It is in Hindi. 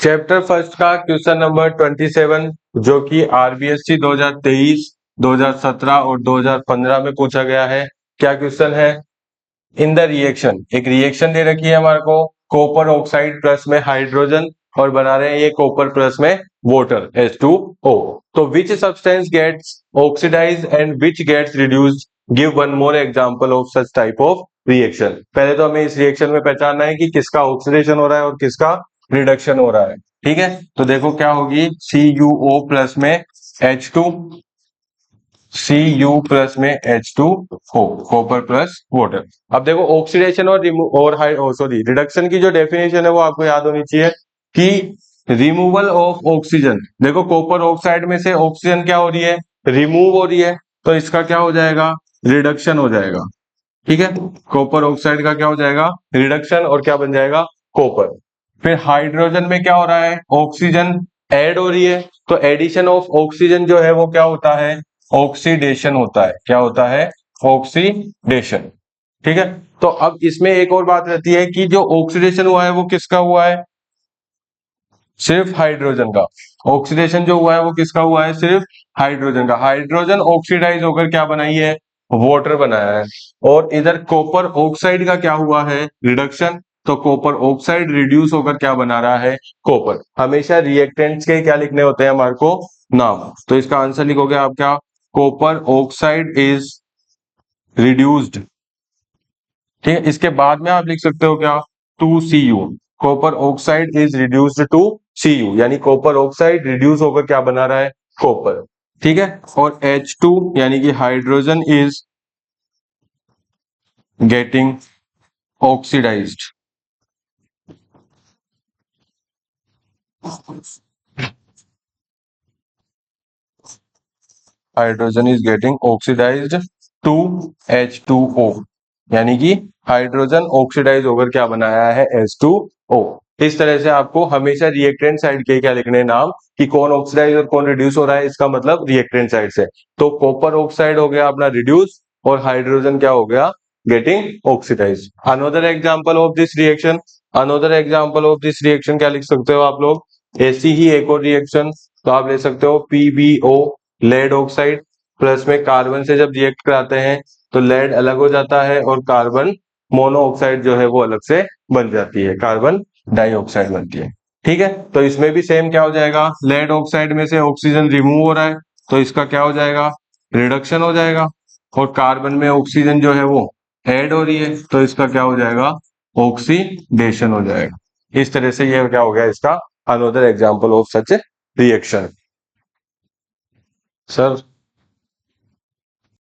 चैप्टर फर्स्ट का क्वेश्चन नंबर 27 जो कि आरबीएससी 2023, 2017 और 2015 में पूछा गया है। क्या क्वेश्चन है? इन द रिएक्शन, एक रिएक्शन दे रखी है हमारे को, कॉपर ऑक्साइड प्लस में हाइड्रोजन और बना रहे हैं ये कॉपर प्लस में वाटर H2O। तो which substance gets oxidise and which gets reduced, give one more example of such type of reaction. पहले तो हमें इस रिएक्शन में पहचानना है कि किसका ऑक्सीडेशन हो रहा है और किसका रिडक्शन हो रहा है। ठीक है, तो देखो क्या होगी, CuO प्लस में H2, Cu प्लस में H2O, कॉपर प्लस वाटर। अब देखो ऑक्सीडेशन और सॉरी रिडक्शन की जो डेफिनेशन है वो आपको याद होनी चाहिए कि रिमूवल ऑफ ऑक्सीजन। देखो कॉपर ऑक्साइड में से ऑक्सीजन क्या हो रही है, रिमूव हो रही है, तो इसका क्या हो जाएगा, रिडक्शन हो जाएगा। ठीक है, कॉपर ऑक्साइड का क्या हो जाएगा, रिडक्शन, और क्या बन जाएगा, कॉपर। फिर हाइड्रोजन में क्या हो रहा है, ऑक्सीजन ऐड हो रही है, तो एडिशन ऑफ ऑक्सीजन जो है वो क्या होता है, ऑक्सीडेशन होता है। क्या होता है, ऑक्सीडेशन। ठीक है, तो अब इसमें एक और बात रहती है कि जो ऑक्सीडेशन हुआ है वो किसका हुआ है, सिर्फ हाइड्रोजन का। ऑक्सीडेशन जो हुआ है वो किसका हुआ है, सिर्फ हाइड्रोजन का। हाइड्रोजन ऑक्सीडाइज होकर क्या बनाई है, वाटर बनाया है। और इधर कॉपर ऑक्साइड का क्या हुआ है, रिडक्शन, तो कॉपर ऑक्साइड रिड्यूस होकर क्या बना रहा है, कॉपर। हमेशा रिएक्टेंट्स के क्या लिखने होते हैं हमारे को, नाम। तो इसका आंसर लिखोगे आप क्या, कॉपर ऑक्साइड इज रिड्यूस्ड। ठीक है, इसके बाद में आप लिख सकते हो क्या, 2Cu, copper oxide is reduced to Cu, यानी कॉपर ऑक्साइड रिड्यूस होकर क्या बना रहा है, कॉपर। ठीक है, और H2 यानी कि hydrogen is getting oxidised. Hydrogen is getting oxidised to H2O, यानी कि हाइड्रोजन ऑक्सीडाइज होकर क्या बनाया है, H2O। इस तरह से आपको हमेशा रिएक्टेंट साइड के क्या लिखने नाम, कि कौन ऑक्सीडाइज और कौन रिड्यूस हो रहा है, इसका मतलब रिएक्टेंट साइड से। तो कॉपर ऑक्साइड हो गया अपना रिड्यूस, और हाइड्रोजन क्या हो गया, getting oxidise. Another example of this reaction, another example of this reaction क्या लिख सकते हो आप लोग, ऐसी ही एक और रिएक्शन, तो आप ले सकते हो PbO, लेड ऑक्साइड प्लस में कार्बन से जब रिएक्ट कराते हैं तो लेड अलग हो जाता है और कार्बन मोनोऑक्साइड जो है वो अलग से बन जाती है, कार्बन डाइऑक्साइड बनती है। ठीक है, तो इसमें भी सेम क्या हो जाएगा, लेड ऑक्साइड में से ऑक्सीजन रिमूव हो रहा है, तो इसका क्या हो जाएगा, रिडक्शन हो जाएगा। और कार्बन में ऑक्सीजन जो है वो ऐड हो रही है, तो इसका क्या हो जाएगा, ऑक्सीडेशन हो जाएगा। इस तरह से ये क्या हो गया इसका another example of such reaction. Sir